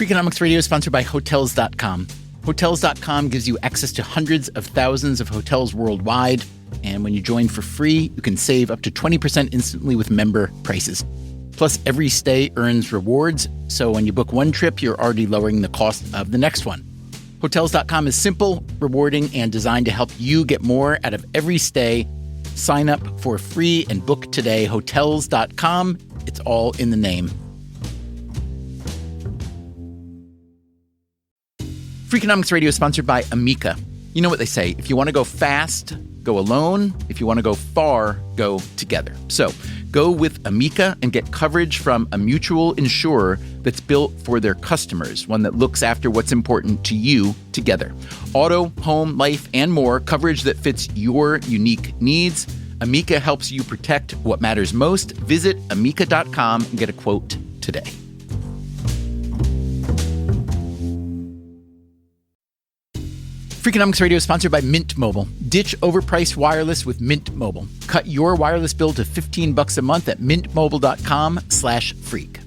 Freakonomics Radio is sponsored by Hotels.com. Hotels.com gives you access to hundreds of thousands of hotels worldwide. And when you join for free, you can save up to 20% instantly with member prices. Plus, every stay earns rewards. So when you book one trip, you're already lowering the cost of the next one. Hotels.com is simple, rewarding, and designed to help you get more out of every stay. Sign up for free and book today. Hotels.com. It's all in the name. Freakonomics Radio is sponsored by Amica. You know what they say, if you want to go fast, go alone. If you want to go far, go together. So go with Amica and get coverage from a mutual insurer that's built for their customers, one that looks after what's important to you together. Auto, home, life, and more, coverage that fits your unique needs. Amica helps you protect what matters most. Visit amica.com and get a quote today. Freakonomics Radio is sponsored by Mint Mobile. Ditch overpriced wireless with Mint Mobile. Cut your wireless bill to $15 a month at mintmobile.com/freak.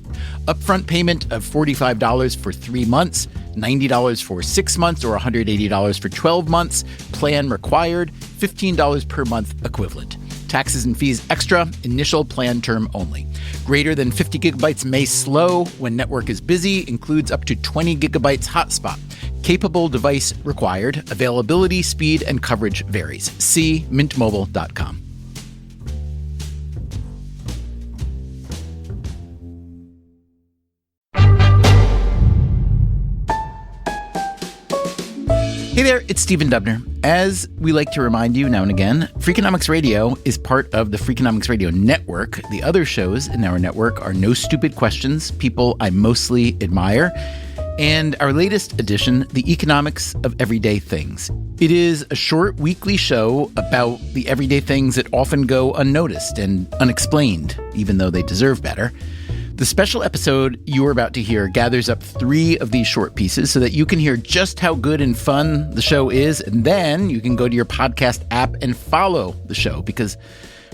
Upfront payment of $45 for 3 months, $90 for 6 months, or $180 for 12 months. Plan required, $15 per month equivalent. Taxes and fees extra, initial plan term only. Greater than 50 gigabytes may slow when network is busy, includes up to 20 gigabytes hotspot. Capable device required. Availability, speed, and coverage varies. See mintmobile.com. Hey there, it's Stephen Dubner. As we like to remind you now and again, Freakonomics Radio is part of the Freakonomics Radio Network. The other shows in our network are No Stupid Questions, People I Mostly Admire, and our latest edition, The Economics of Everyday Things. It is a short weekly show about the everyday things that often go unnoticed and unexplained, even though they deserve better. The special episode you are about to hear gathers up 3 of these short pieces so that you can hear just how good and fun the show is, and then you can go to your podcast app and follow the show, because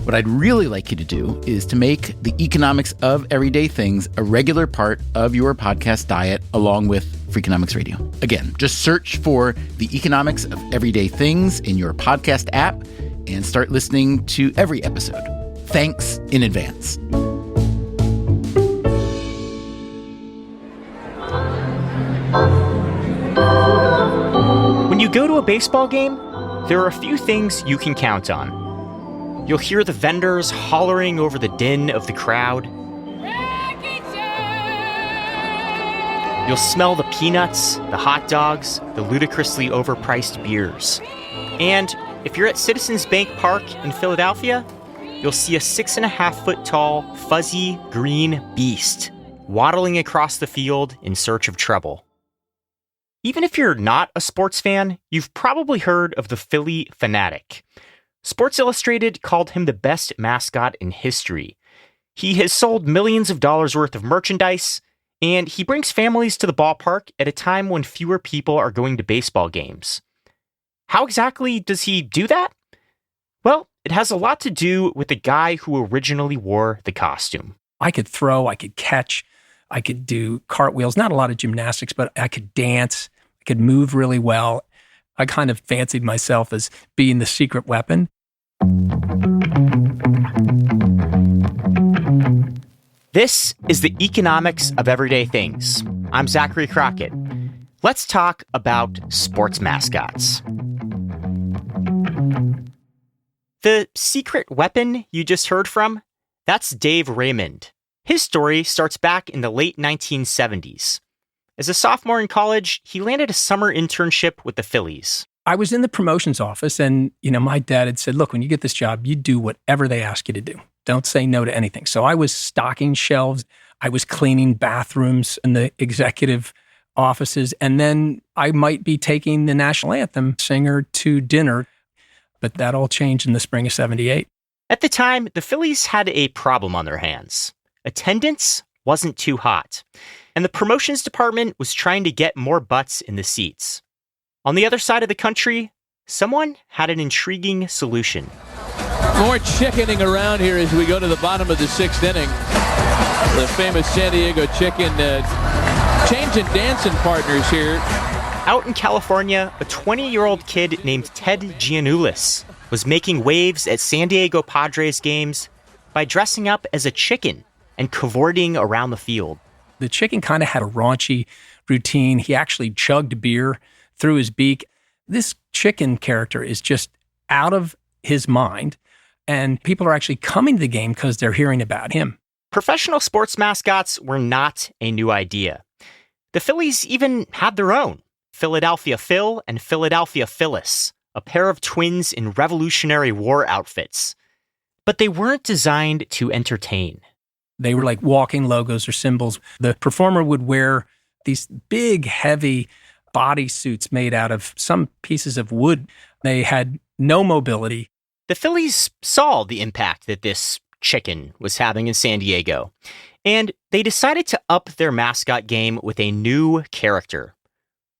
what I'd really like you to do is to make the economics of everyday things a regular part of your podcast diet along with Freakonomics Radio. Again, just search for the economics of everyday things in your podcast app and start listening to every episode. Thanks in advance. When you go to a baseball game, there are a few things you can count on. You'll hear the vendors hollering over the din of the crowd. You'll smell the peanuts, the hot dogs, the ludicrously overpriced beers. And if you're at Citizens Bank Park in Philadelphia, you'll see a 6.5-foot tall, fuzzy, green beast waddling across the field in search of trouble. Even if you're not a sports fan, you've probably heard of the Phillie Phanatic. Sports Illustrated called him the best mascot in history. He has sold millions of dollars worth of merchandise, and he brings families to the ballpark at a time when fewer people are going to baseball games. How exactly does he do that? Well, it has a lot to do with the guy who originally wore the costume. I could throw, I could catch, I could do cartwheels, not a lot of gymnastics, but I could dance, I could move really well. I kind of fancied myself as being the secret weapon. This is the economics of everyday things. I'm Zachary Crockett. Let's talk about sports mascots. The secret weapon you just heard from, that's Dave Raymond. His story starts back in the late 1970s. As a sophomore in college, he landed a summer internship with the Phillies. I was in the promotions office and, my dad had said, look, when you get this job, you do whatever they ask you to do. Don't say no to anything. So I was stocking shelves. I was cleaning bathrooms in the executive offices. And then I might be taking the national anthem singer to dinner. But that all changed in the spring of 78. At the time, the Phillies had a problem on their hands. Attendance wasn't too hot. And the promotions department was trying to get more butts in the seats. On the other side of the country, someone had an intriguing solution. More chickening around here as we go to the bottom of the 6th inning. The famous San Diego chicken Changing dancing partners here. Out in California, a 20-year-old kid named Ted Giannoulis was making waves at San Diego Padres games by dressing up as a chicken and cavorting around the field. The chicken kind of had a raunchy routine. He actually chugged beer through his beak. This chicken character is just out of his mind, and people are actually coming to the game because they're hearing about him. Professional sports mascots were not a new idea. The Phillies even had their own, Philadelphia Phil and Philadelphia Phyllis, a pair of twins in Revolutionary War outfits. But they weren't designed to entertain. They were like walking logos or symbols. The performer would wear these big, heavy bodysuits made out of some pieces of wood. They had no mobility. The Phillies saw the impact that this chicken was having in San Diego, and they decided to up their mascot game with a new character.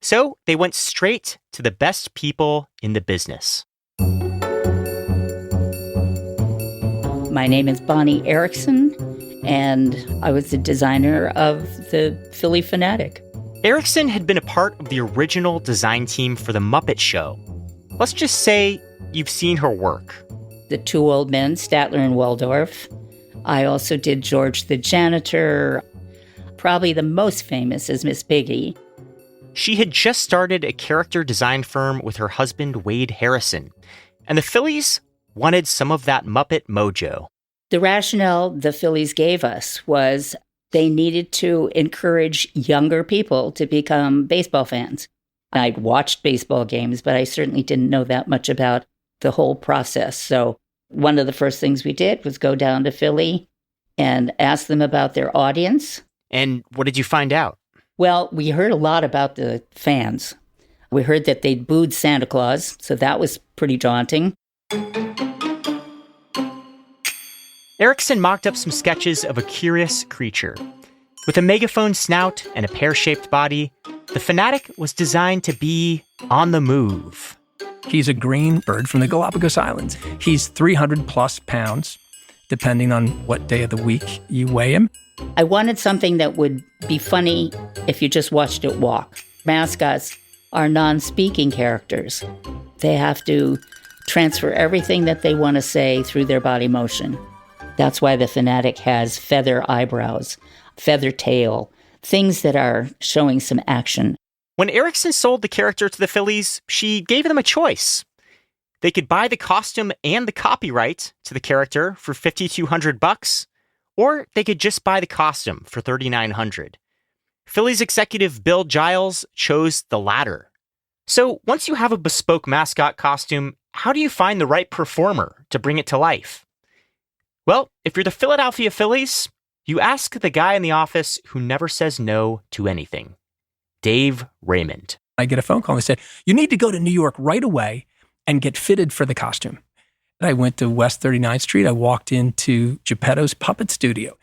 So they went straight to the best people in the business. My name is Bonnie Erickson, and I was the designer of the Philly Fanatic. Erickson had been a part of the original design team for The Muppet Show. Let's just say you've seen her work. The two old men, Statler and Waldorf. I also did George the janitor. Probably the most famous is Miss Piggy. She had just started a character design firm with her husband, Wade Harrison, and the Phillies wanted some of that Muppet mojo. The rationale the Phillies gave us was they needed to encourage younger people to become baseball fans. I'd watched baseball games, but I certainly didn't know that much about the whole process. So one of the first things we did was go down to Philly and ask them about their audience. And what did you find out? Well, we heard a lot about the fans. We heard that they'd booed Santa Claus, so that was pretty daunting. Erickson mocked up some sketches of a curious creature. With a megaphone snout and a pear-shaped body, the Fanatic was designed to be on the move. He's a green bird from the Galapagos Islands. He's 300 plus pounds, depending on what day of the week you weigh him. I wanted something that would be funny if you just watched it walk. Mascots are non-speaking characters. They have to transfer everything that they want to say through their body motion. That's why the Fanatic has feather eyebrows, feather tail, things that are showing some action. When Erickson sold the character to the Phillies, she gave them a choice. They could buy the costume and the copyright to the character for $5,200, or they could just buy the costume for $3,900. Phillies executive Bill Giles chose the latter. So once you have a bespoke mascot costume, how do you find the right performer to bring it to life? Well, if you're the Philadelphia Phillies, you ask the guy in the office who never says no to anything, Dave Raymond. I get a phone call and they said, you need to go to New York right away and get fitted for the costume. And I went to West 39th Street. I walked into Geppetto's puppet studio.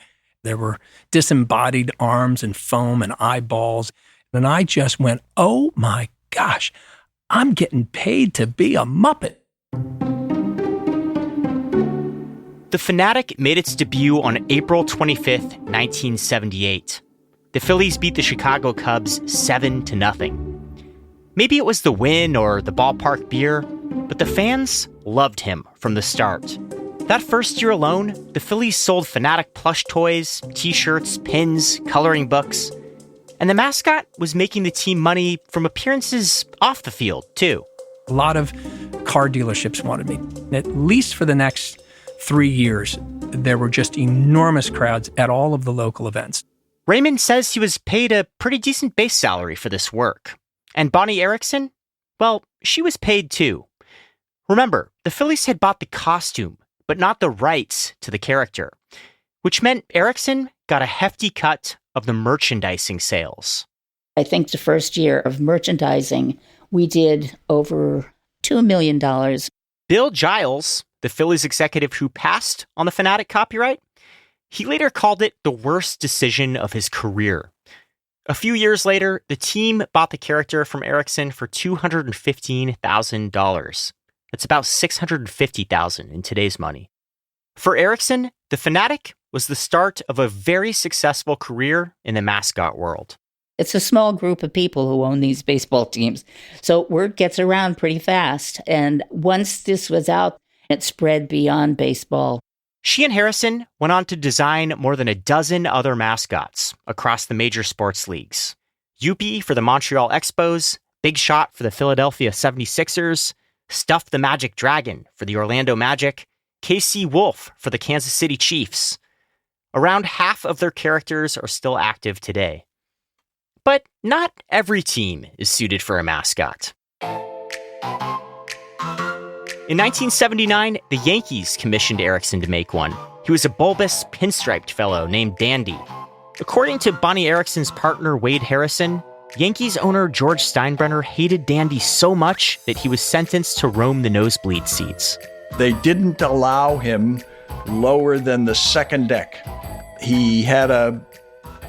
There were disembodied arms and foam and eyeballs. And I just went, oh my gosh, I'm getting paid to be a Muppet. The Fanatic made its debut on April 25th, 1978. The Phillies beat the Chicago Cubs 7-0. Maybe it was the win or the ballpark beer, but the fans loved him from the start. That first year alone, the Phillies sold Fanatic plush toys, t-shirts, pins, coloring books, and the mascot was making the team money from appearances off the field, too. A lot of car dealerships wanted me. At least for the next 3 years, there were just enormous crowds at all of the local events. Raymond says he was paid a pretty decent base salary for this work. And Bonnie Erickson? Well, she was paid too. Remember, the Phillies had bought the costume, but not the rights to the character, which meant Erickson got a hefty cut of the merchandising sales. I think the first year of merchandising, we did over $2 million. Bill Giles, the Phillies executive who passed on the Fanatic copyright, he later called it the worst decision of his career. A few years later, the team bought the character from Erickson for $215,000. That's about $650,000 in today's money. For Erickson, the Fanatic was the start of a very successful career in the mascot world. It's a small group of people who own these baseball teams. So word gets around pretty fast. And once this was out, it spread beyond baseball. She and Harrison went on to design more than a dozen other mascots across the major sports leagues. Youppi for the Montreal Expos, Big Shot for the Philadelphia 76ers, Stuff the Magic Dragon for the Orlando Magic, KC Wolf for the Kansas City Chiefs. Around half of their characters are still active today. But not every team is suited for a mascot. In 1979, the Yankees commissioned Erickson to make one. He was a bulbous, pinstriped fellow named Dandy. According to Bonnie Erickson's partner, Wade Harrison, Yankees owner George Steinbrenner hated Dandy so much that he was sentenced to roam the nosebleed seats. They didn't allow him lower than the second deck. He had a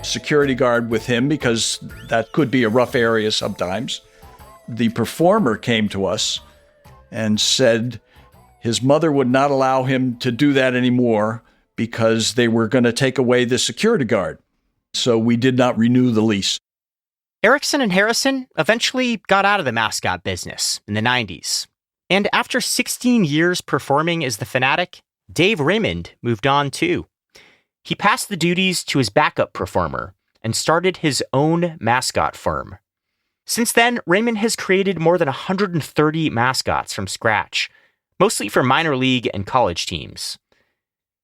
security guard with him because that could be a rough area sometimes. The performer came to us and said his mother would not allow him to do that anymore because they were going to take away the security guard. So we did not renew the lease. Erickson and Harrison eventually got out of the mascot business in the 90s. And after 16 years performing as the Fanatic, Dave Raymond moved on too. He passed the duties to his backup performer and started his own mascot firm. Since then, Raymond has created more than 130 mascots from scratch, mostly for minor league and college teams.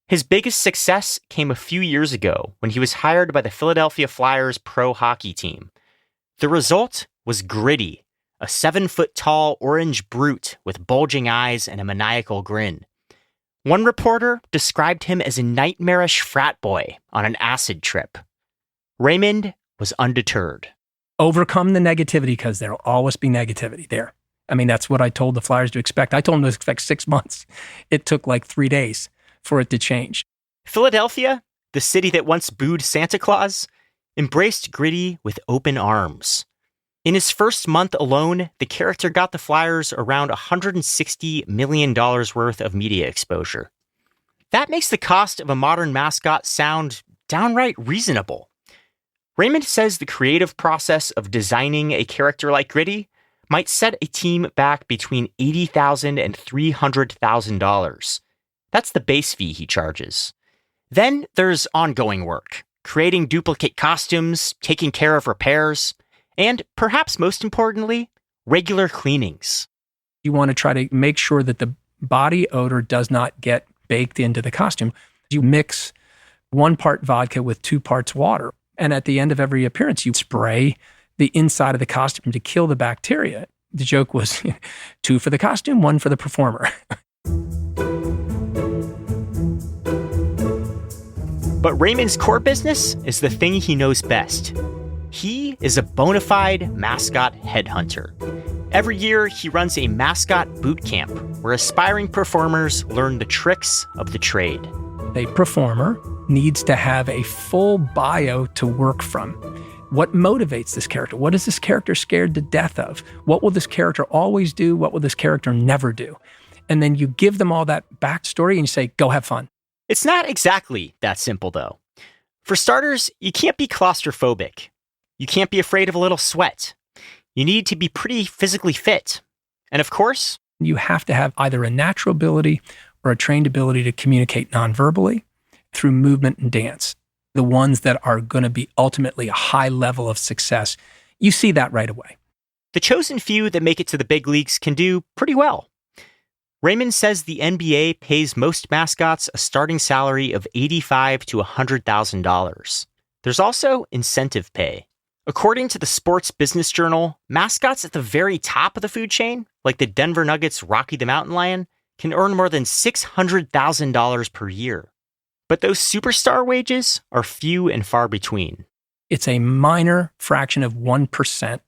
His biggest success came a few years ago when he was hired by the Philadelphia Flyers pro hockey team. The result was Gritty, a 7-foot-tall orange brute with bulging eyes and a maniacal grin. One reporter described him as a nightmarish frat boy on an acid trip. Raymond was undeterred. Overcome the negativity, because there'll always be negativity there. I mean, that's what I told the Flyers to expect. I told them to expect 6 months. It took like 3 days for it to change. Philadelphia, the city that once booed Santa Claus, embraced Gritty with open arms. In his first month alone, the character got the Flyers around $160 million worth of media exposure. That makes the cost of a modern mascot sound downright reasonable. Raymond says the creative process of designing a character like Gritty might set a team back between $80,000 and $300,000. That's the base fee he charges. Then there's ongoing work, creating duplicate costumes, taking care of repairs, and perhaps most importantly, regular cleanings. You want to try to make sure that the body odor does not get baked into the costume. You mix 1 part vodka with 2 parts water. And at the end of every appearance, you spray the inside of the costume to kill the bacteria. The joke was 2 for the costume, 1 for the performer. But Raymond's core business is the thing he knows best. He is a bona fide mascot headhunter. Every year, he runs a mascot boot camp where aspiring performers learn the tricks of the trade. A performer needs to have a full bio to work from. What motivates this character? What is this character scared to death of? What will this character always do? What will this character never do? And then you give them all that backstory and you say, go have fun. It's not exactly that simple, though. For starters, you can't be claustrophobic. You can't be afraid of a little sweat. You need to be pretty physically fit. And of course, you have to have either a natural ability or a trained ability to communicate nonverbally through movement and dance. The ones that are going to be ultimately a high level of success. You see that right away. The chosen few that make it to the big leagues can do pretty well. Raymond says the NBA pays most mascots a starting salary of $85,000 to $100,000. There's also incentive pay. According to the Sports Business Journal, mascots at the very top of the food chain, like the Denver Nuggets' Rocky the Mountain Lion, can earn more than $600,000 per year. But those superstar wages are few and far between. It's a minor fraction of 1%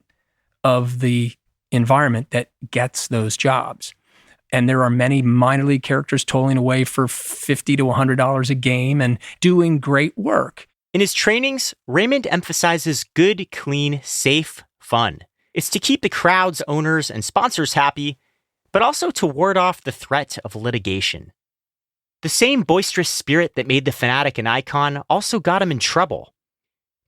of the environment that gets those jobs. And there are many minor league characters toiling away for $50 to $100 a game and doing great work. In his trainings, Raymond emphasizes good, clean, safe fun. It's to keep the crowds, owners, and sponsors happy, but also to ward off the threat of litigation. The same boisterous spirit that made the Fanatic an icon also got him in trouble.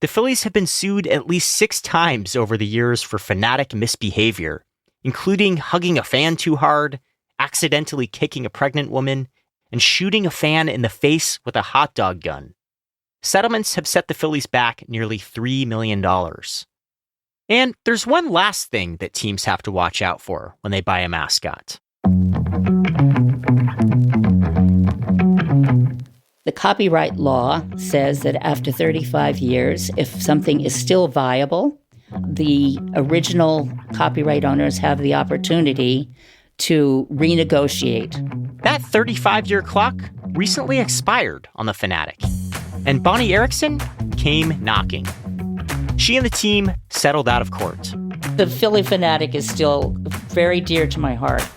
The Phillies have been sued at least 6 times over the years for fanatic misbehavior, including hugging a fan too hard, accidentally kicking a pregnant woman, and shooting a fan in the face with a hot dog gun. Settlements have set the Phillies back nearly $3 million. And there's one last thing that teams have to watch out for when they buy a mascot. The copyright law says that after 35 years, if something is still viable, the original copyright owners have the opportunity to renegotiate. That 35-year clock recently expired on the Fanatic, and Bonnie Erickson came knocking. She and the team settled out of court. The Philly Fanatic is still very dear to my heart.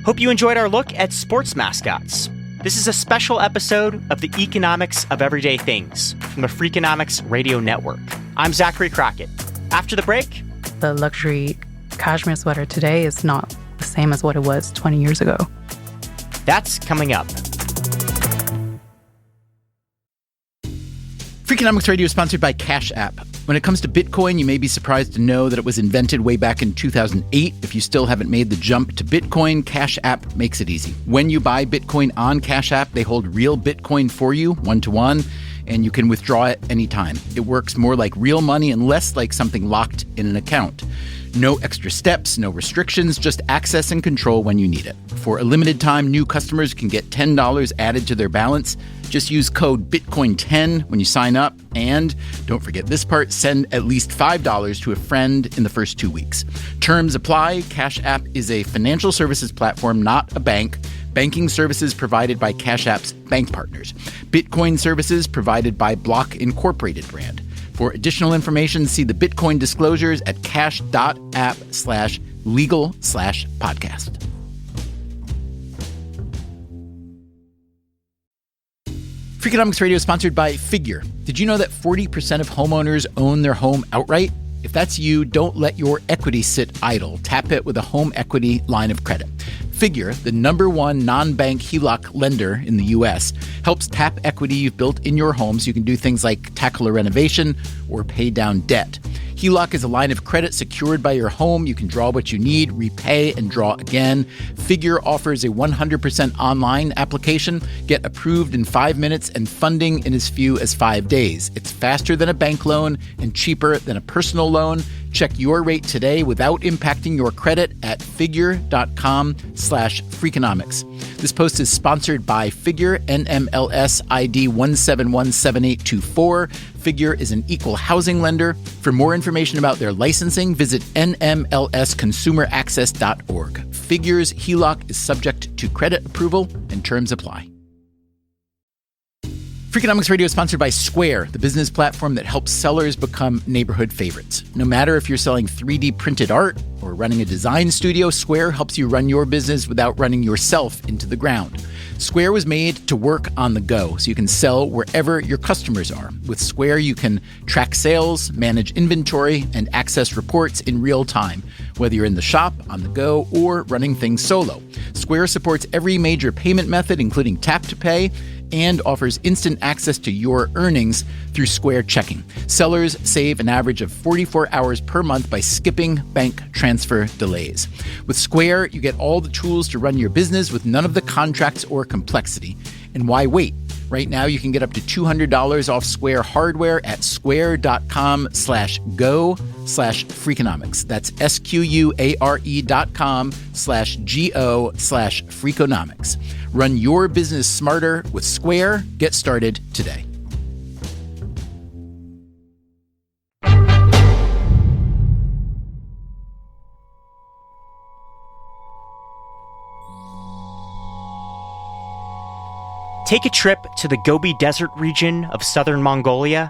Hope you enjoyed our look at sports mascots. This is a special episode of the Economics of Everyday Things from the Freakonomics Radio Network. I'm Zachary Crockett. After the break, the luxury cashmere sweater today is not the same as what it was 20 years ago. That's coming up. Freakonomics Radio is sponsored by Cash App. When it comes to Bitcoin, you may be surprised to know that it was invented way back in 2008. If you still haven't made the jump to Bitcoin, Cash App makes it easy. When you buy Bitcoin on Cash App, they hold real Bitcoin for you, 1-to-1, and you can withdraw it anytime. It works more like real money and less like something locked in an account. No extra steps, no restrictions, just access and control when you need it. For a limited time, new customers can get $10 added to their balance. Just use code BITCOIN10 when you sign up. And don't forget this part, send at least $5 to a friend in the first 2 weeks. Terms apply. Cash App is a financial services platform, not a bank. Banking services provided by Cash App's bank partners. Bitcoin services provided by Block Incorporated brand. For additional information, see the Bitcoin disclosures at cash.app/legal/podcast. Freakonomics Radio is sponsored by Figure. Did you know that 40% of homeowners own their home outright? If that's you, don't let your equity sit idle. Tap it with a home equity line of credit. Figure, the #1 non-bank HELOC lender in the U.S., helps tap equity you've built in your home so you can do things like tackle a renovation or pay down debt. HELOC is a line of credit secured by your home. You can draw what you need, repay, and draw again. Figure offers a 100% online application. Get approved in 5 minutes and funding in as few as 5 days. It's faster than a bank loan and cheaper than a personal loan. Check your rate today without impacting your credit at figure.com/Freakonomics. This post is sponsored by Figure, NMLS ID 1717824. Figure is an equal housing lender. For more information about their licensing, visit nmlsconsumeraccess.org. Figure's HELOC is subject to credit approval and terms apply. Freakonomics Radio is sponsored by Square, the business platform that helps sellers become neighborhood favorites. No matter if you're selling 3D printed art or running a design studio, Square helps you run your business without running yourself into the ground. Square was made to work on the go, so you can sell wherever your customers are. With Square, you can track sales, manage inventory, and access reports in real time, whether you're in the shop, on the go, or running things solo. Square supports every major payment method, including tap to pay, and offers instant access to your earnings through Square Checking. Sellers save an average of 44 hours per month by skipping bank transfer delays. With Square, you get all the tools to run your business with none of the contracts or complexity. And why wait? Right now, you can get up to $200 off Square hardware at square.com/go/Freakonomics. That's SQUARE.com/GO/Freakonomics. Run your business smarter with Square. Get started today. Take a trip to the Gobi Desert region of southern Mongolia,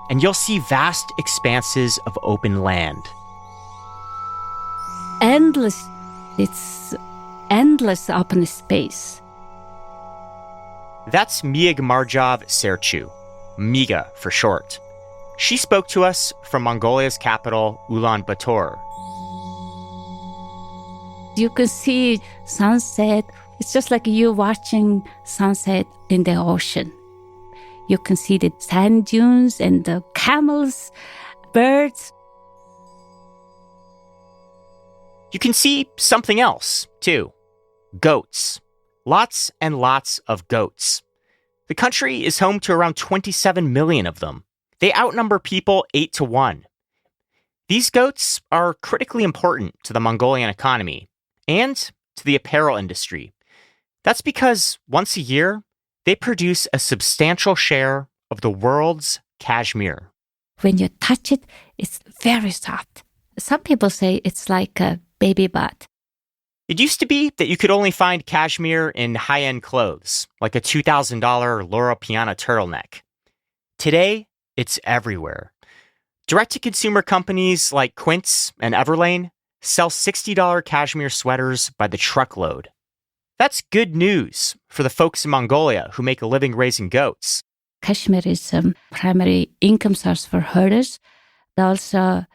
and you'll see vast expanses of open land. It's endless open space. That's Miagmarjov Serchu, Miga for short. She spoke to us from Mongolia's capital, Ulaanbaatar. You can see sunset. It's just like you watching sunset in the ocean. You can see the sand dunes and the camels, birds. You can see something else, too. Goats. Lots and lots of goats. The country is home to around 27 million of them. They outnumber people 8 to 1. These goats are critically important to the Mongolian economy and to the apparel industry. That's because once a year, they produce a substantial share of the world's cashmere. When you touch it, it's very soft. Some people say it's like a baby butt. It used to be that you could only find cashmere in high-end clothes, like a $2,000 Loro Piana turtleneck. Today, it's everywhere. Direct-to-consumer companies like Quince and Everlane sell $60 cashmere sweaters by the truckload. That's good news for the folks in Mongolia who make a living raising goats. Cashmere is a primary income source for herders, also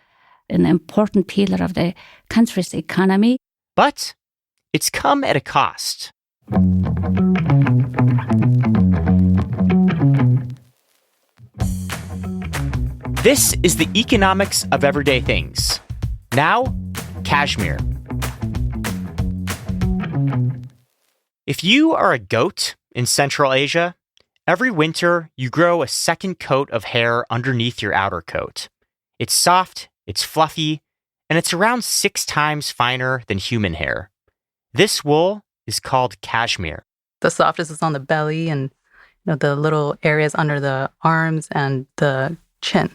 an important pillar of the country's economy. But it's come at a cost. This is the economics of everyday things. Now, cashmere. If you are a goat in Central Asia, every winter you grow a second coat of hair underneath your outer coat. It's soft, it's fluffy, and it's around 6 times finer than human hair. This wool is called cashmere. The softest is on the belly and the little areas under the arms and the chin.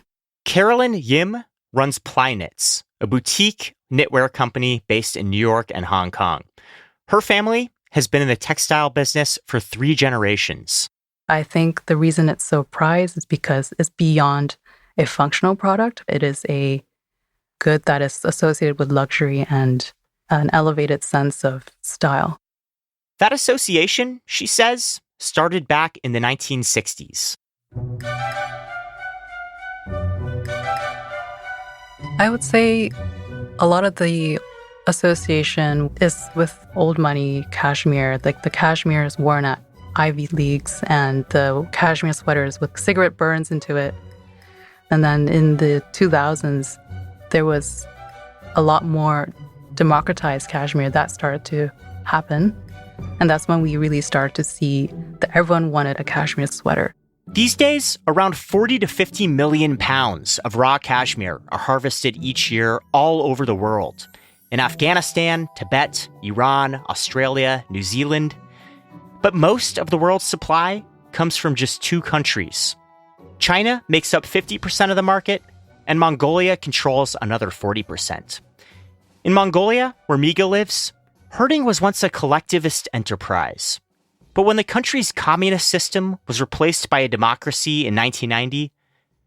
Carolyn Yim runs Ply Knits, a boutique knitwear company based in New York and Hong Kong. Her family has been in the textile business for 3 generations. I think the reason it's so prized is because it's beyond a functional product. It is a good that is associated with luxury and an elevated sense of style. That association, she says, started back in the 1960s. I would say a lot of the association is with old money cashmere. Like the cashmere is worn at Ivy Leagues and the cashmere sweaters with cigarette burns into it. And then in the 2000s, there was a lot more democratized cashmere that started to happen. And that's when we really started to see that everyone wanted a cashmere sweater. These days, around 40 to 50 million pounds of raw cashmere are harvested each year all over the world. In Afghanistan, Tibet, Iran, Australia, New Zealand. But most of the world's supply comes from just 2 countries. China makes up 50% of the market, and Mongolia controls another 40%. In Mongolia, where Miga lives, herding was once a collectivist enterprise. But when the country's communist system was replaced by a democracy in 1990,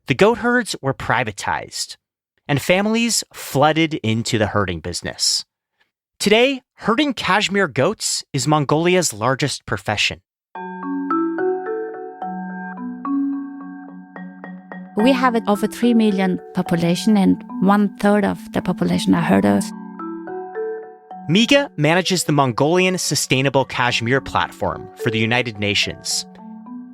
the goat herds were privatized, and families flooded into the herding business. Today, herding cashmere goats is Mongolia's largest profession. We have over 3 million population, and 1/3 of the population are herders. Miga manages the Mongolian Sustainable Cashmere Platform for the United Nations.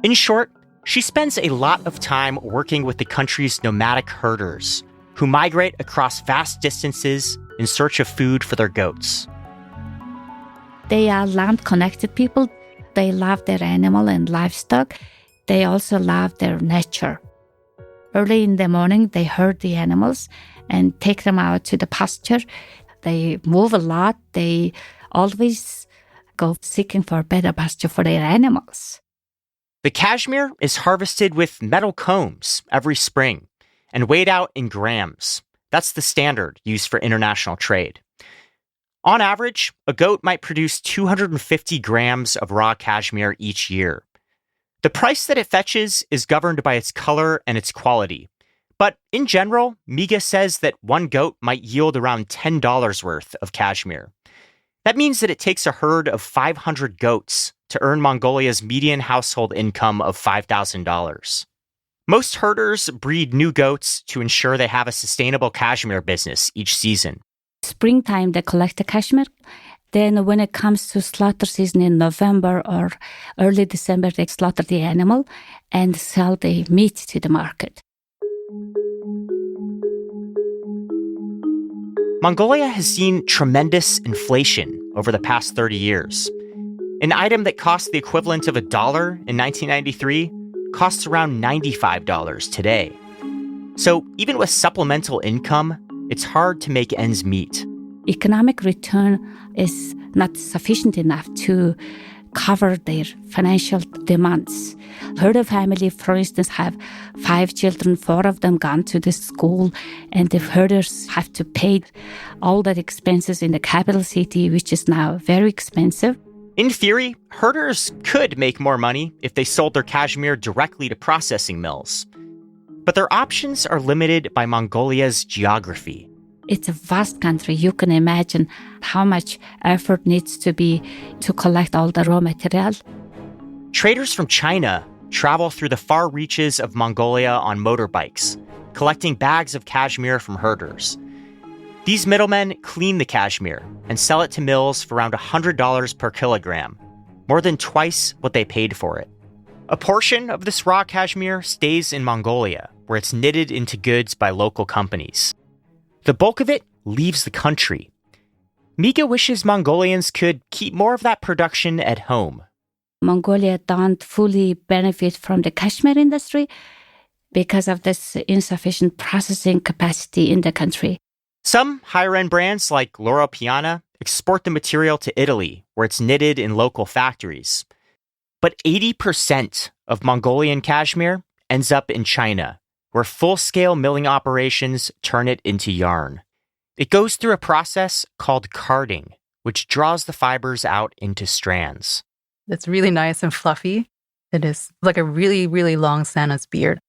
In short, she spends a lot of time working with the country's nomadic herders, who migrate across vast distances in search of food for their goats. They are land-connected people. They love their animal and livestock. They also love their nature. Early in the morning, they herd the animals and take them out to the pasture. They move a lot. They always go seeking for better pasture for their animals. The cashmere is harvested with metal combs every spring and weighed out in grams. That's the standard used for international trade. On average, a goat might produce 250 grams of raw cashmere each year. The price that it fetches is governed by its color and its quality. But in general, Miga says that one goat might yield around $10 worth of cashmere. That means that it takes a herd of 500 goats to earn Mongolia's median household income of $5,000. Most herders breed new goats to ensure they have a sustainable cashmere business each season. Springtime, they collect the cashmere, Then when it comes to slaughter season in November or early December, they slaughter the animal and sell the meat to the market. Mongolia has seen tremendous inflation over the past 30 years. An item that cost the equivalent of $1 in 1993 costs around $95 today. So even with supplemental income, it's hard to make ends meet. Economic return is not sufficient enough to cover their financial demands. Herder family, for instance, have 5 children, 4 of them gone to the school, and the herders have to pay all the expenses in the capital city, which is now very expensive. In theory, herders could make more money if they sold their cashmere directly to processing mills. But their options are limited by Mongolia's geography. It's a vast country. You can imagine how much effort needs to be to collect all the raw material. Traders from China travel through the far reaches of Mongolia on motorbikes, collecting bags of cashmere from herders. These middlemen clean the cashmere and sell it to mills for around $100 per kilogram, more than twice what they paid for it. A portion of this raw cashmere stays in Mongolia, where it's knitted into goods by local companies. The bulk of it leaves the country. Mika wishes Mongolians could keep more of that production at home. Mongolia don't fully benefit from the cashmere industry because of this insufficient processing capacity in the country. Some higher-end brands like Loro Piana export the material to Italy, where it's knitted in local factories. But 80% of Mongolian cashmere ends up in China, where full-scale milling operations turn it into yarn. It goes through a process called carding, which draws the fibers out into strands. It's really nice and fluffy. It is like a really, really long Santa's beard.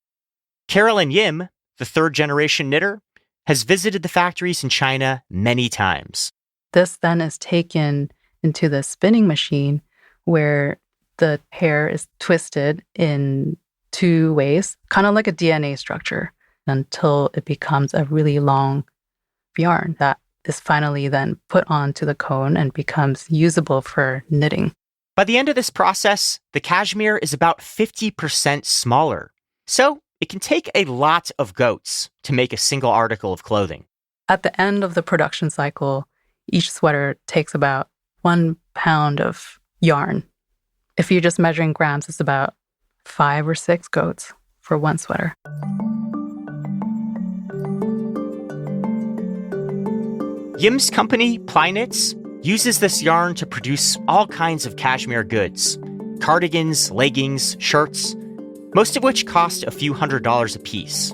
Carolyn Yim, the third-generation knitter, has visited the factories in China many times. This then is taken into the spinning machine where the hair is twisted in 2 ways, kind of like a DNA structure, until it becomes a really long yarn that is finally then put onto the cone and becomes usable for knitting. By the end of this process, the cashmere is about 50% smaller. So it can take a lot of goats to make a single article of clothing. At the end of the production cycle, each sweater takes about 1 pound of yarn. If you're just measuring grams, it's about 5 or 6 goats for 1 sweater. Yim's company, Plyknits, uses this yarn to produce all kinds of cashmere goods: cardigans, leggings, shirts, most of which cost a few $100s a piece.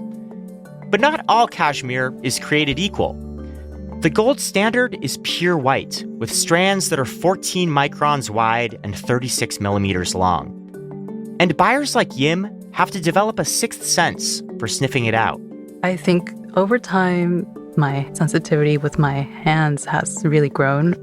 But not all cashmere is created equal. The gold standard is pure white, with strands that are 14 microns wide and 36 millimeters long. And buyers like Yim have to develop a sixth sense for sniffing it out. I think over time, my sensitivity with my hands has really grown.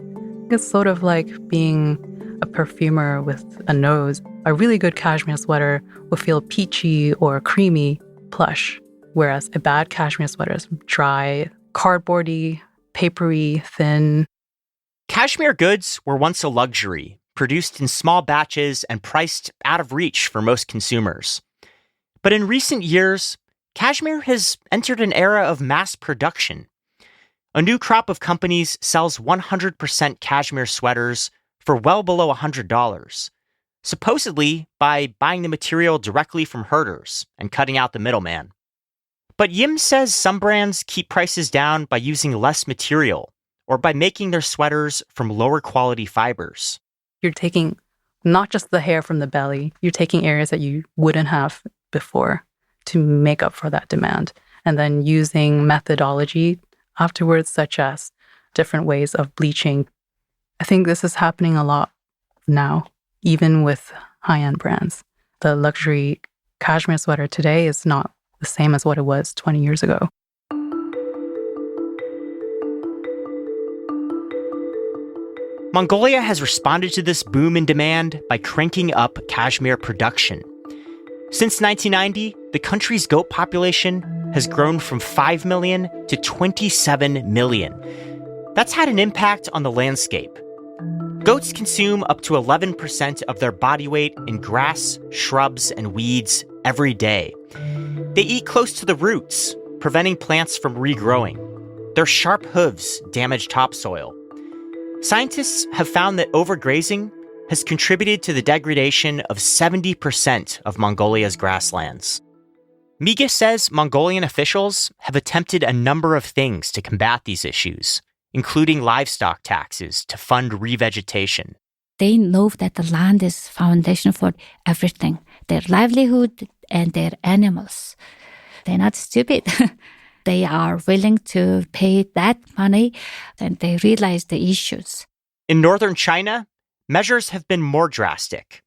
It's sort of like being a perfumer with a nose. A really good cashmere sweater will feel peachy or creamy, plush, whereas a bad cashmere sweater is dry, cardboardy, papery, thin. Cashmere goods were once a luxury, produced in small batches and priced out of reach for most consumers. But in recent years, cashmere has entered an era of mass production. A new crop of companies sells 100% cashmere sweaters for well below $100, supposedly by buying the material directly from herders and cutting out the middleman. But Yim says some brands keep prices down by using less material or by making their sweaters from lower quality fibers. You're taking not just the hair from the belly, you're taking areas that you wouldn't have before to make up for that demand, and then using methodology afterwards, such as different ways of bleaching. I think this is happening a lot now, even with high-end brands. The luxury cashmere sweater today is not the same as what it was 20 years ago. Mongolia has responded to this boom in demand by cranking up cashmere production. Since 1990, the country's goat population has grown from 5 million to 27 million. That's had an impact on the landscape, Goats consume up to 11% of their body weight in grass, shrubs, and weeds every day. They eat close to the roots, preventing plants from regrowing. Their sharp hooves damage topsoil. Scientists have found that overgrazing has contributed to the degradation of 70% of Mongolia's grasslands. Miga says Mongolian officials have attempted a number of things to combat these issues, including livestock taxes to fund revegetation. They know that the land is foundation for everything, their livelihood and their animals. They're not stupid. They are willing to pay that money, and they realize the issues. In northern China, measures have been more drastic.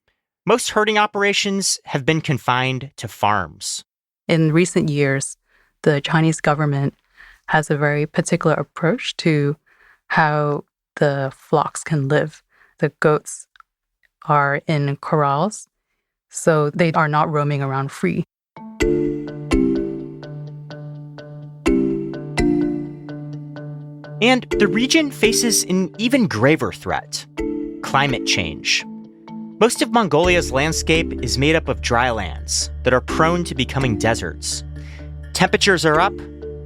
Most herding operations have been confined to farms. In recent years, the Chinese government has a very particular approach to how the flocks can live. The goats are in corrals, so they are not roaming around free. And the region faces an even graver threat: climate change. Most of Mongolia's landscape is made up of drylands that are prone to becoming deserts. Temperatures are up,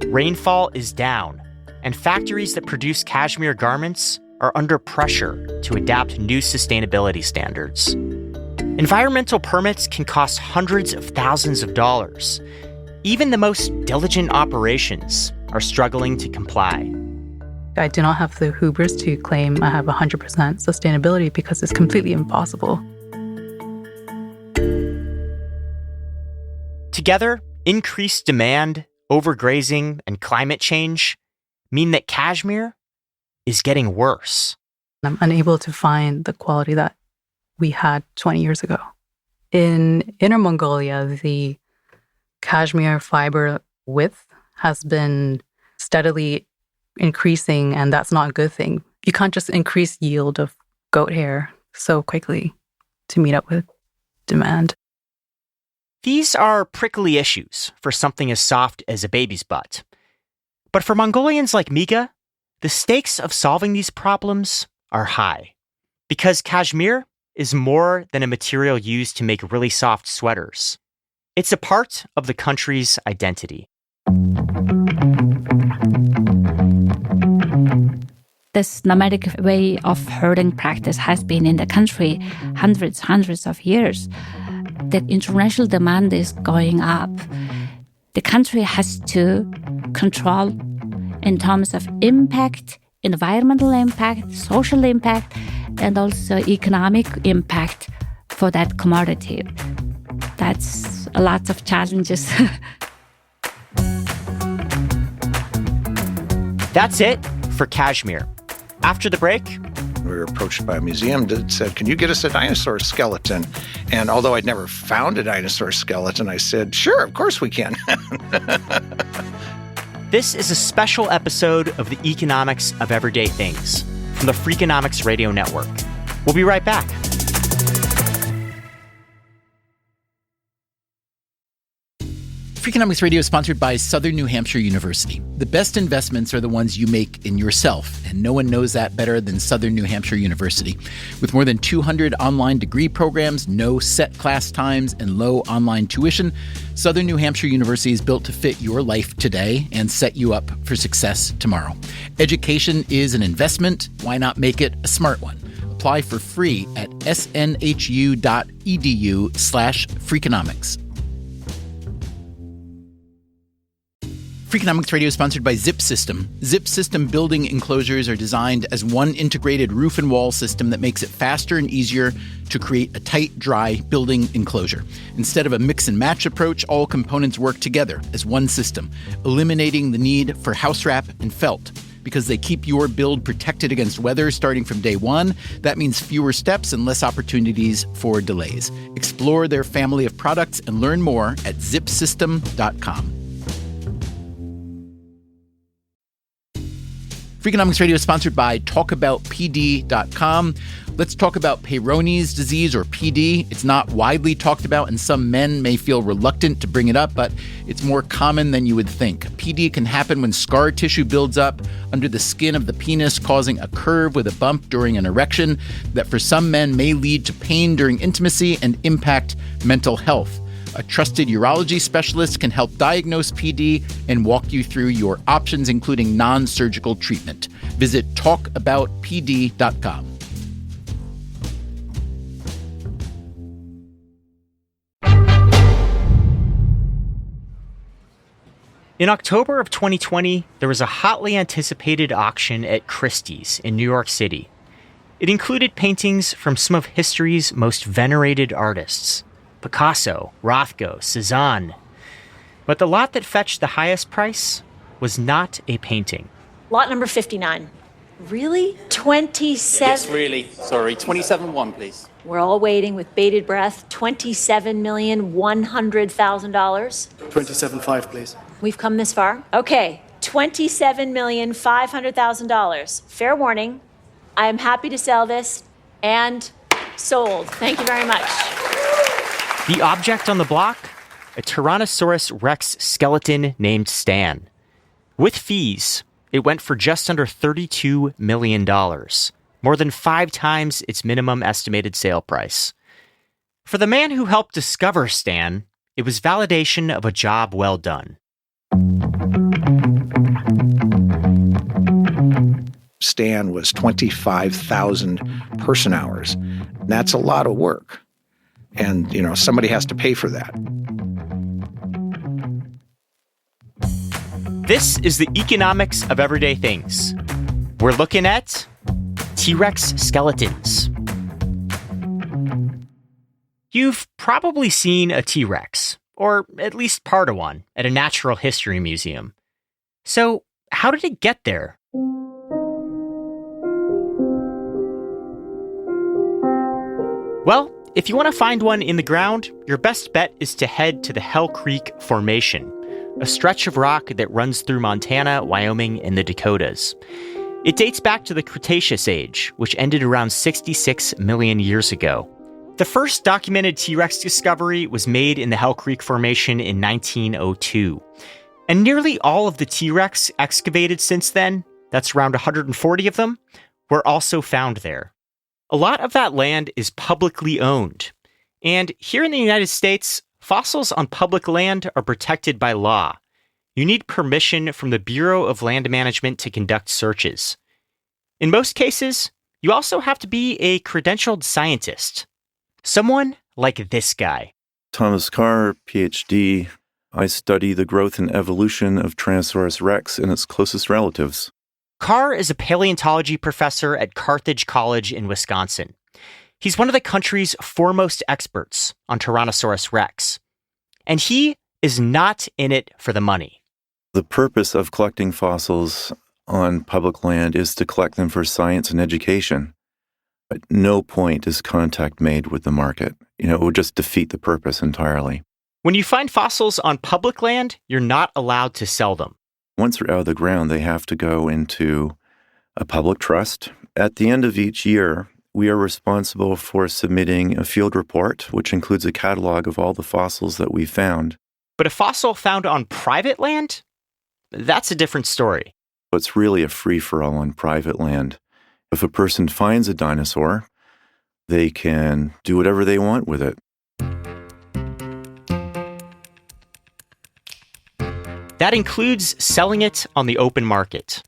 rainfall is down, and factories that produce cashmere garments are under pressure to adapt new sustainability standards. Environmental permits can cost hundreds of thousands of dollars. Even the most diligent operations are struggling to comply. I do not have the hubris to claim I have 100% sustainability because it's completely impossible. Together, increased demand, overgrazing, and climate change mean that cashmere is getting worse. I'm unable to find the quality that we had 20 years ago. In Inner Mongolia, the cashmere fiber width has been steadily increasing, and that's not a good thing. You can't just increase yield of goat hair so quickly to meet up with demand. These are prickly issues for something as soft as a baby's butt. But for Mongolians like Miga, the stakes of solving these problems are high. Because cashmere is more than a material used to make really soft sweaters. It's a part of the country's identity. This nomadic way of herding practice has been in the country hundreds of years. The international demand is going up. The country has to control in terms of impact, environmental impact, social impact, and also economic impact for that commodity. That's a lot of challenges. That's it for cashmere. After the break, we were approached by a museum that said, "Can you get us a dinosaur skeleton?" And although I'd never found a dinosaur skeleton, I said, "Sure, of course we can." This is a special episode of the Economics of Everyday Things from the Freakonomics Radio Network. We'll be right back. Freakonomics Radio is sponsored by Southern New Hampshire University. The best investments are the ones you make in yourself, and no one knows that better than Southern New Hampshire University. With more than 200 online degree programs, no set class times, and low online tuition, Southern New Hampshire University is built to fit your life today and set you up for success tomorrow. Education is an investment. Why not make it a smart one? Apply for free at snhu.edu/Freakonomics. Freakonomics Radio is sponsored by Zip System. Zip System building enclosures are designed as one integrated roof and wall system that makes it faster and easier to create a tight, dry building enclosure. Instead of a mix and match approach, all components work together as one system, eliminating the need for house wrap and felt. Because they keep your build protected against weather starting from day one, that means fewer steps and less opportunities for delays. Explore their family of products and learn more at zipsystem.com. Freakonomics Radio is sponsored by talkaboutpd.com. Let's talk about Peyronie's disease, or PD. It's not widely talked about, and some men may feel reluctant to bring it up, but it's more common than you would think. PD can happen when scar tissue builds up under the skin of the penis, causing a curve with a bump during an erection that for some men may lead to pain during intimacy and impact mental health. A trusted urology specialist can help diagnose PD and walk you through your options, including non-surgical treatment. Visit talkaboutpd.com. In October of 2020, there was a hotly anticipated auction at Christie's in New York City. It included paintings from some of history's most venerated artists: Picasso, Rothko, Cezanne. But the lot that fetched the highest price was not a painting. Lot number 59. Really? 27? Yes, really. Sorry, 27-1, please. We're all waiting with bated breath. $27,100,000. 27.5, please. We've come this far. Okay, $27,500,000. Fair warning. I am happy to sell this, and sold. Thank you very much. The object on the block? A Tyrannosaurus Rex skeleton named Stan. With fees, it went for just under $32 million, more than 5 times its minimum estimated sale price. For the man who helped discover Stan, it was validation of a job well done. Stan was 25,000 person hours. That's a lot of work. And, somebody has to pay for that. This is the economics of everyday things. We're looking at T-Rex skeletons. You've probably seen a T-Rex, or at least part of one, at a natural history museum. So, how did it get there? Well, if you want to find one in the ground, your best bet is to head to the Hell Creek Formation, a stretch of rock that runs through Montana, Wyoming, and the Dakotas. It dates back to the Cretaceous Age, which ended around 66 million years ago. The first documented T-Rex discovery was made in the Hell Creek Formation in 1902. And nearly all of the T-Rex excavated since then, that's around 140 of them, were also found there. A lot of that land is publicly owned. And here in the United States, fossils on public land are protected by law. You need permission from the Bureau of Land Management to conduct searches. In most cases, you also have to be a credentialed scientist. Someone like this guy. Thomas Carr, PhD. I study the growth and evolution of Tyrannosaurus rex and its closest relatives. Carr is a paleontology professor at Carthage College in Wisconsin. He's one of the country's foremost experts on Tyrannosaurus rex. And he is not in it for the money. The purpose of collecting fossils on public land is to collect them for science and education. At no point is contact made with the market. It would just defeat the purpose entirely. When you find fossils on public land, you're not allowed to sell them. Once they're out of the ground, they have to go into a public trust. At the end of each year, we are responsible for submitting a field report, which includes a catalog of all the fossils that we found. But a fossil found on private land? That's a different story. It's really a free-for-all on private land. If a person finds a dinosaur, they can do whatever they want with it. That includes selling it on the open market.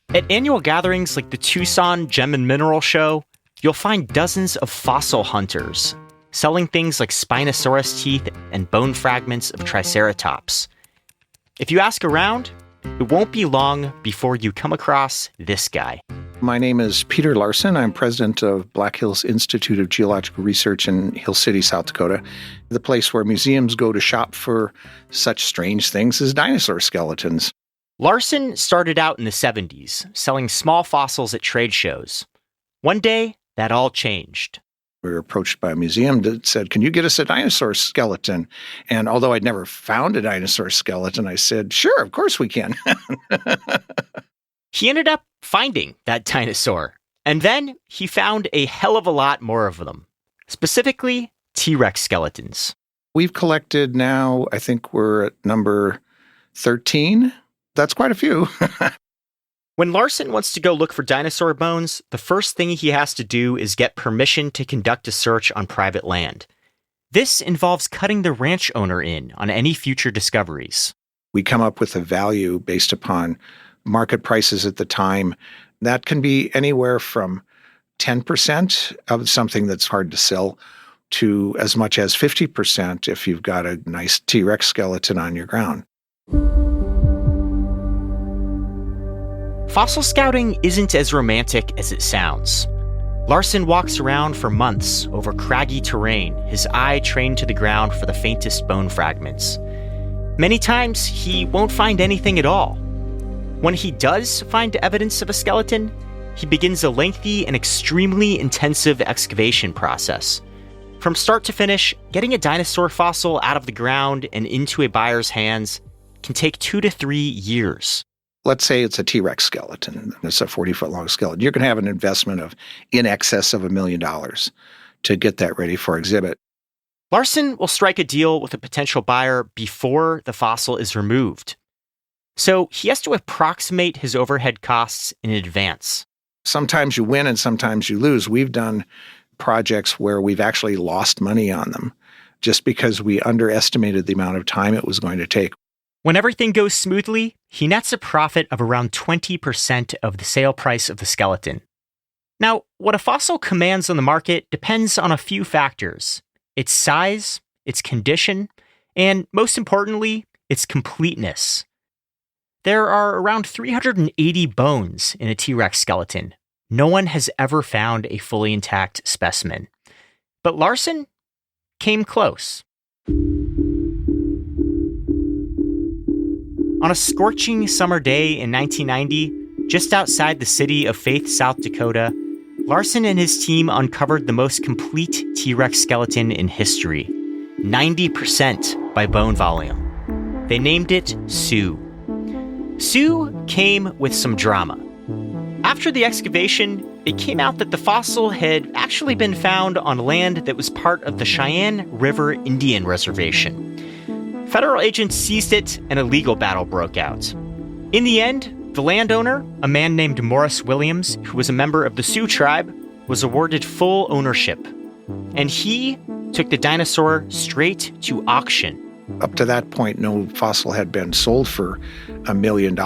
At annual gatherings like the Tucson Gem and Mineral Show, you'll find dozens of fossil hunters selling things like Spinosaurus teeth and bone fragments of Triceratops. If you ask around, it won't be long before you come across this guy. My name is Peter Larson. I'm president of Black Hills Institute of Geological Research in Hill City, South Dakota. The place where museums go to shop for such strange things as dinosaur skeletons. Larson started out in the 70s, selling small fossils at trade shows. One day, that all changed. We were approached by a museum that said, "Can you get us a dinosaur skeleton?" And although I'd never found a dinosaur skeleton, I said, "Sure, of course we can." He ended up finding that dinosaur. And then he found a hell of a lot more of them, specifically T-Rex skeletons. We've collected now, I think we're at number 13. That's quite a few. When Larson wants to go look for dinosaur bones, the first thing he has to do is get permission to conduct a search on private land. This involves cutting the ranch owner in on any future discoveries. We come up with a value based upon market prices at the time. That can be anywhere from 10% of something that's hard to sell to as much as 50% if you've got a nice T-Rex skeleton on your ground. Fossil scouting isn't as romantic as it sounds. Larson walks around for months over craggy terrain, his eye trained to the ground for the faintest bone fragments. Many times, he won't find anything at all. When he does find evidence of a skeleton, he begins a lengthy and extremely intensive excavation process. From start to finish, getting a dinosaur fossil out of the ground and into a buyer's hands can take 2 to 3 years. Let's say it's a T-Rex skeleton. It's a 40-foot long skeleton. You're going to have an investment of in excess of $1 million to get that ready for exhibit. Larson will strike a deal with a potential buyer before the fossil is removed. So he has to approximate his overhead costs in advance. Sometimes you win and sometimes you lose. We've done projects where we've actually lost money on them just because we underestimated the amount of time it was going to take. When everything goes smoothly, he nets a profit of around 20% of the sale price of the skeleton. Now, what a fossil commands on the market depends on a few factors: its size, its condition, and most importantly, its completeness. There are around 380 bones in a T-Rex skeleton. No one has ever found a fully intact specimen. But Larson came close. On a scorching summer day in 1990, just outside the city of Faith, South Dakota, Larson and his team uncovered the most complete T-Rex skeleton in history, 90% by bone volume. They named it Sue. Sue came with some drama. After the excavation, it came out that the fossil had actually been found on land that was part of the Cheyenne River Indian Reservation. Federal agents seized it and a legal battle broke out. In the end, the landowner, a man named Morris Williams, who was a member of the Sioux tribe, was awarded full ownership. And he took the dinosaur straight to auction. Up to that point, no fossil had been sold for $1 million.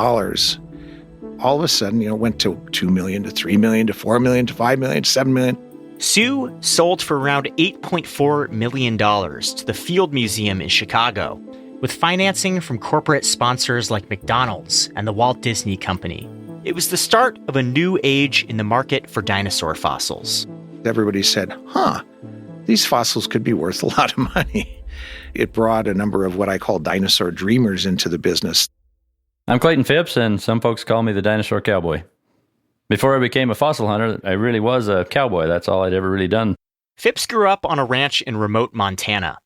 All of a sudden, it went to $2 million, to $3 million, to $4 million, to $5 million, to $7 million. Sue sold for around $8.4 million to the Field Museum in Chicago, with financing from corporate sponsors like McDonald's and the Walt Disney Company. It was the start of a new age in the market for dinosaur fossils. Everybody said, these fossils could be worth a lot of money. It brought a number of what I call dinosaur dreamers into the business. I'm Clayton Phipps, and some folks call me the dinosaur cowboy. Before I became a fossil hunter, I really was a cowboy. That's all I'd ever really done. Phipps grew up on a ranch in remote Montana.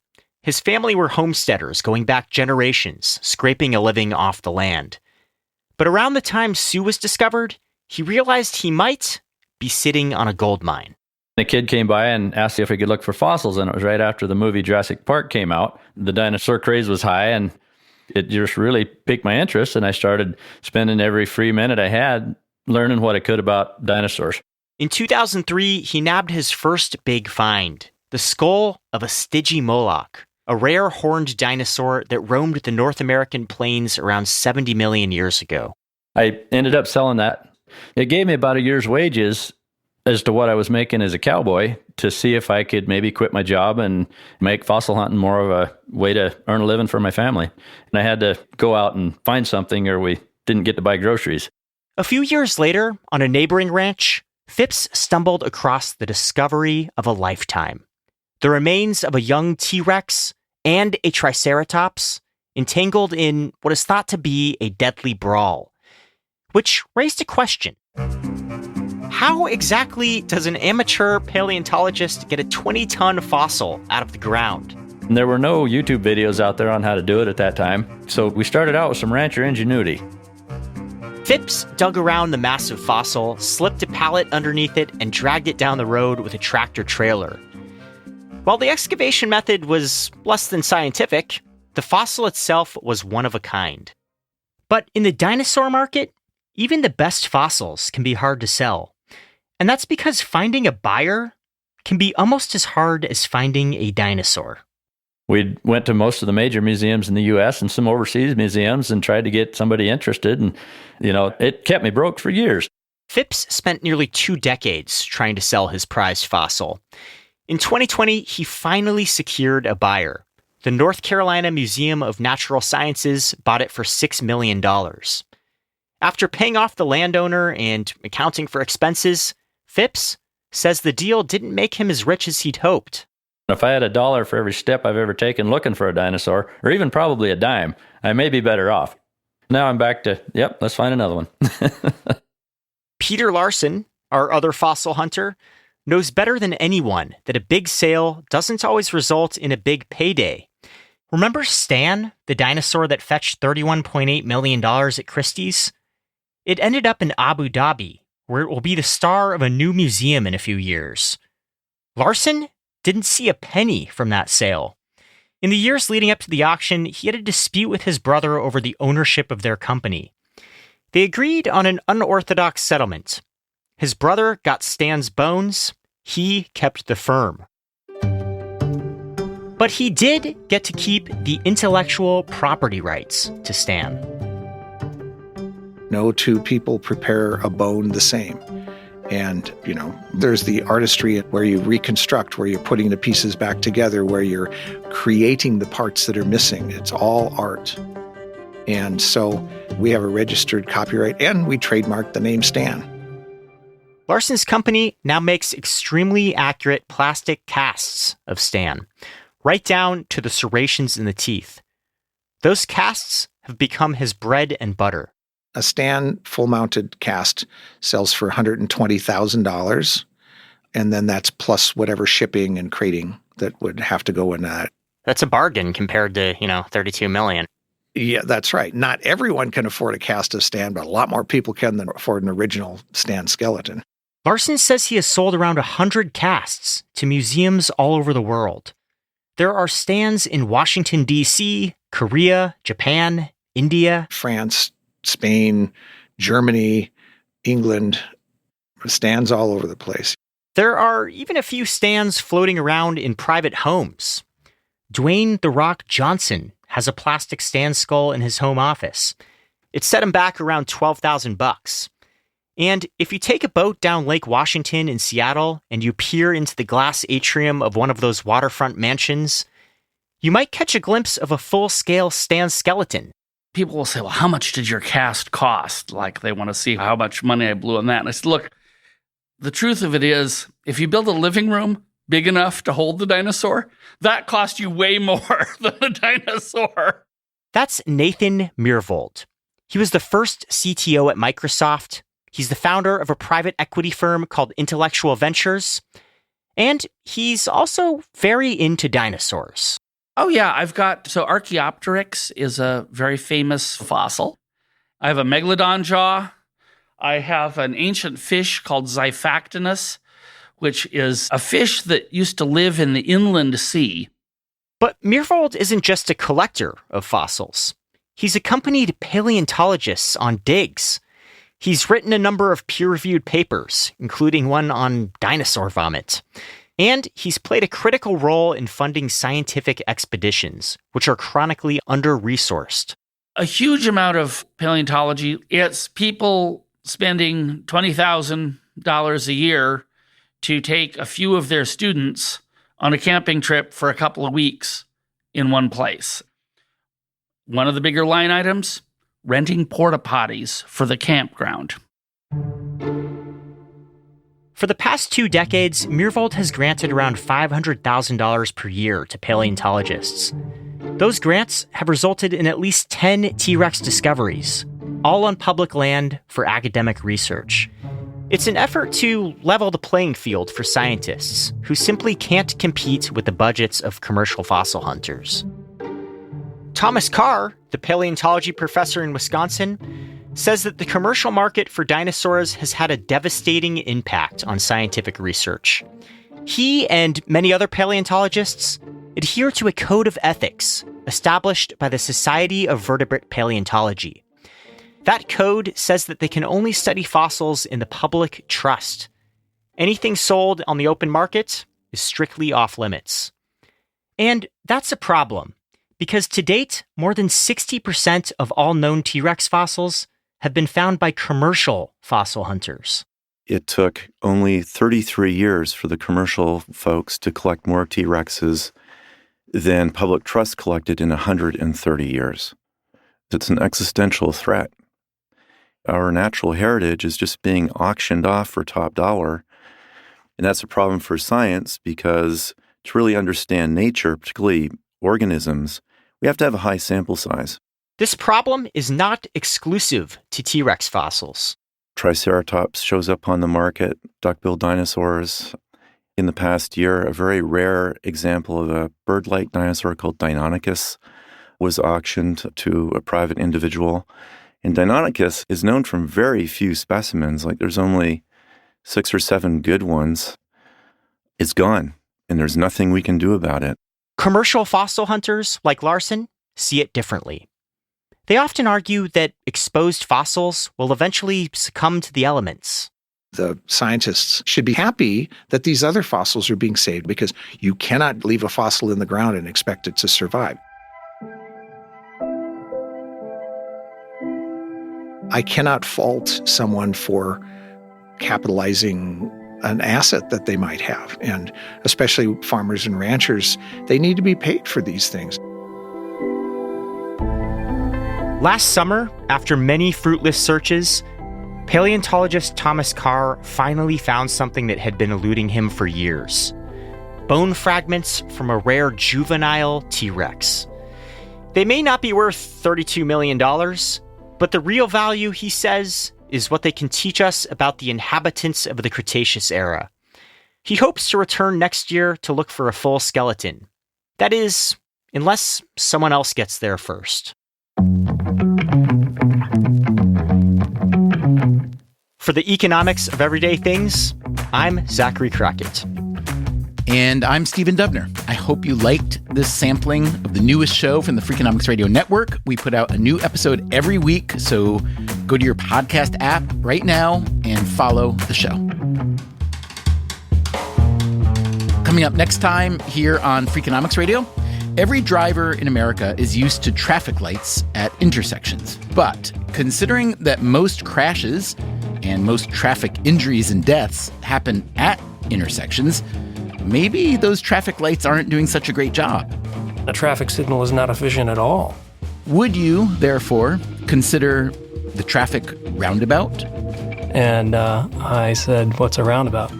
His family were homesteaders going back generations, scraping a living off the land. But around the time Sue was discovered, he realized he might be sitting on a gold mine. A kid came by and asked if he could look for fossils, and it was right after the movie Jurassic Park came out. The dinosaur craze was high, and it just really piqued my interest, and I started spending every free minute I had learning what I could about dinosaurs. In 2003, he nabbed his first big find, the skull of a Stygimoloch, a rare horned dinosaur that roamed the North American plains around 70 million years ago. I ended up selling that. It gave me about a year's wages as to what I was making as a cowboy to see if I could maybe quit my job and make fossil hunting more of a way to earn a living for my family. And I had to go out and find something or we didn't get to buy groceries. A few years later, on a neighboring ranch, Phipps stumbled across the discovery of a lifetime. The remains of a young T-Rex and a Triceratops entangled in what is thought to be a deadly brawl, which raised a question. How exactly does an amateur paleontologist get a 20-ton fossil out of the ground? There were no YouTube videos out there on how to do it at that time, so we started out with some rancher ingenuity. Phipps dug around the massive fossil, slipped a pallet underneath it, and dragged it down the road with a tractor trailer. While the excavation method was less than scientific, the fossil itself was one of a kind. But in the dinosaur market, even the best fossils can be hard to sell. And that's because finding a buyer can be almost as hard as finding a dinosaur. We went to most of the major museums in the U.S. and some overseas museums and tried to get somebody interested. And, it kept me broke for years. Phipps spent nearly 2 decades trying to sell his prized fossil. In 2020, he finally secured a buyer. The North Carolina Museum of Natural Sciences bought it for $6 million. After paying off the landowner and accounting for expenses, Phipps says the deal didn't make him as rich as he'd hoped. If I had $1 for every step I've ever taken looking for a dinosaur, or even probably a dime, I may be better off. Now I'm back to, let's find another one. Peter Larson, our other fossil hunter, knows better than anyone that a big sale doesn't always result in a big payday. Remember Stan, the dinosaur that fetched $31.8 million at Christie's? It ended up in Abu Dhabi, where it will be the star of a new museum in a few years. Larson didn't see a penny from that sale. In the years leading up to the auction, he had a dispute with his brother over the ownership of their company. They agreed on an unorthodox settlement. His brother got Stan's bones, he kept the firm. But he did get to keep the intellectual property rights to Stan. No two people prepare a bone the same. And, there's the artistry where you reconstruct, where you're putting the pieces back together, where you're creating the parts that are missing. It's all art. And so we have a registered copyright and we trademarked the name Stan. Larson's company now makes extremely accurate plastic casts of Stan, right down to the serrations in the teeth. Those casts have become his bread and butter. A Stan full-mounted cast sells for $120,000, and then that's plus whatever shipping and crating that would have to go in that. That's a bargain compared to, $32 million. Yeah, that's right. Not everyone can afford a cast of Stan, but a lot more people can than afford an original Stan skeleton. Larson says he has sold around 100 casts to museums all over the world. There are Stans in Washington, D.C., Korea, Japan, India, France, Spain, Germany, England, Stans all over the place. There are even a few Stans floating around in private homes. Dwayne "The Rock" Johnson has a plastic Stan skull in his home office. It set him back around $12,000. And if you take a boat down Lake Washington in Seattle and you peer into the glass atrium of one of those waterfront mansions, you might catch a glimpse of a full-scale Stan skeleton. People will say, well, how much did your cast cost? Like they want to see how much money I blew on that. And I said, look, the truth of it is, if you build a living room big enough to hold the dinosaur, that cost you way more than a dinosaur. That's Nathan Myhrvold. He was the first CTO at Microsoft. He's the founder of a private equity firm called Intellectual Ventures. And he's also very into dinosaurs. Oh, yeah. So Archaeopteryx is a very famous fossil. I have a megalodon jaw. I have an ancient fish called Xiphactinus, which is a fish that used to live in the inland sea. But Myhrvold isn't just a collector of fossils. He's accompanied paleontologists on digs. He's written a number of peer-reviewed papers, including one on dinosaur vomit. And he's played a critical role in funding scientific expeditions, which are chronically under-resourced. A huge amount of paleontology, it's people spending $20,000 a year to take a few of their students on a camping trip for a couple of weeks in one place. One of the bigger line items, renting porta potties for the campground. For the past 2 decades, Myhrvold has granted around $500,000 per year to paleontologists. Those grants have resulted in at least 10 T-Rex discoveries, all on public land for academic research. It's an effort to level the playing field for scientists who simply can't compete with the budgets of commercial fossil hunters. Thomas Carr, the paleontology professor in Wisconsin, says that the commercial market for dinosaurs has had a devastating impact on scientific research. He and many other paleontologists adhere to a code of ethics established by the Society of Vertebrate Paleontology. That code says that they can only study fossils in the public trust. Anything sold on the open market is strictly off limits. And that's a problem, because to date, more than 60% of all known T-Rex fossils have been found by commercial fossil hunters. It took only 33 years for the commercial folks to collect more T-Rexes than public trust collected in 130 years. It's an existential threat. Our natural heritage is just being auctioned off for top dollar. And that's a problem for science because to really understand nature, particularly organisms, we have to have a high sample size. This problem is not exclusive to T-Rex fossils. Triceratops shows up on the market, duck-billed dinosaurs. In the past year, a very rare example of a bird-like dinosaur called Deinonychus was auctioned to a private individual. And Deinonychus is known from very few specimens, like there's only 6 or 7 good ones. It's gone, and there's nothing we can do about it. Commercial fossil hunters, like Larson, see it differently. They often argue that exposed fossils will eventually succumb to the elements. The scientists should be happy that these other fossils are being saved because you cannot leave a fossil in the ground and expect it to survive. I cannot fault someone for capitalizing an asset that they might have. And especially farmers and ranchers, they need to be paid for these things. Last summer, after many fruitless searches, paleontologist Thomas Carr finally found something that had been eluding him for years. Bone fragments from a rare juvenile T-Rex. They may not be worth $32 million, but the real value, he says, is what they can teach us about the inhabitants of the Cretaceous era. He hopes to return next year to look for a full skeleton. That is, unless someone else gets there first. For the Economics of Everyday Things, I'm Zachary Crockett. And I'm Stephen Dubner. I hope you liked this sampling of the newest show from the Freakonomics Radio Network. We put out a new episode every week, so go to your podcast app right now and follow the show. Coming up next time here on Freakonomics Radio, every driver in America is used to traffic lights at intersections. But considering that most crashes and most traffic injuries and deaths happen at intersections, maybe those traffic lights aren't doing such a great job. A traffic signal is not efficient at all. Would you, therefore, consider the traffic roundabout? And I said, what's a roundabout?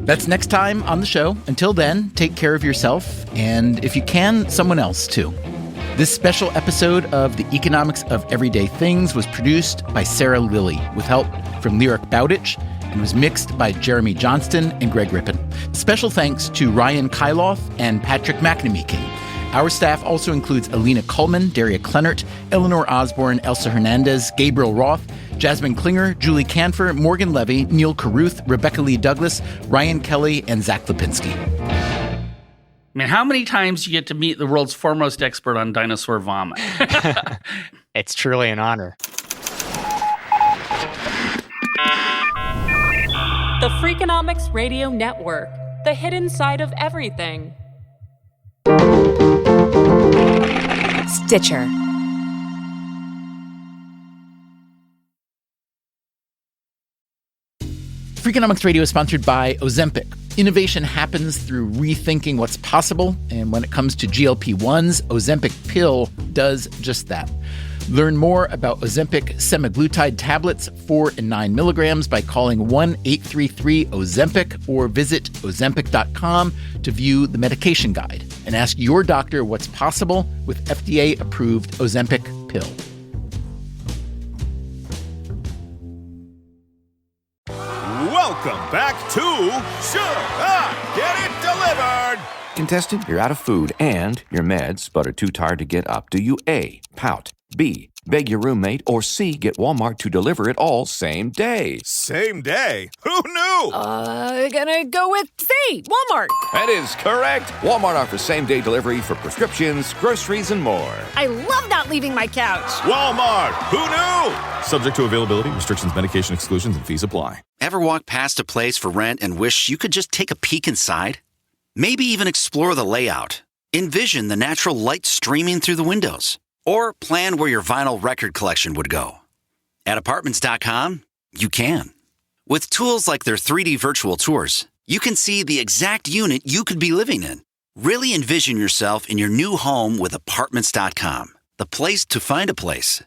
That's next time on the show. Until then, take care of yourself, and if you can, someone else too. This special episode of The Economics of Everyday Things was produced by Sarah Lilly with help from Lyric Bowditch and was mixed by Jeremy Johnston and Greg Rippin. Special thanks to Ryan Kyloff and Patrick McNamee King. Our staff also includes Alina Kuhlman, Daria Kleinert, Eleanor Osborne, Elsa Hernandez, Gabriel Roth, Jasmine Klinger, Julie Canfer, Morgan Levy, Neil Carruth, Rebecca Lee Douglas, Ryan Kelly, and Zach Lipinski. I mean, how many times do you get to meet the world's foremost expert on dinosaur vomit? It's truly an honor. The Freakonomics Radio Network, the hidden side of everything. Stitcher. Freakonomics Radio is sponsored by Ozempic. Innovation happens through rethinking what's possible, and when it comes to GLP-1s, Ozempic pill does just that. Learn more about Ozempic semaglutide tablets, 4 and 9 milligrams, by calling 1-833-OZEMPIC or visit Ozempic.com to view the medication guide and ask your doctor what's possible with FDA-approved Ozempic pill. Welcome back to Should I Get It Delivered? Contestant, you're out of food and your meds, but are too tired to get up. Do you A, pout, B, beg your roommate, or C, get Walmart to deliver it all same day. Same day? Who knew? Gonna go with C, Walmart. That is correct. Walmart offers same-day delivery for prescriptions, groceries, and more. I love not leaving my couch. Walmart. Who knew? Subject to availability, restrictions, medication exclusions, and fees apply. Ever walk past a place for rent and wish you could just take a peek inside? Maybe even explore the layout. Envision the natural light streaming through the windows. Or plan where your vinyl record collection would go. At Apartments.com, you can. With tools like their 3D virtual tours, you can see the exact unit you could be living in. Really envision yourself in your new home with Apartments.com, the place to find a place.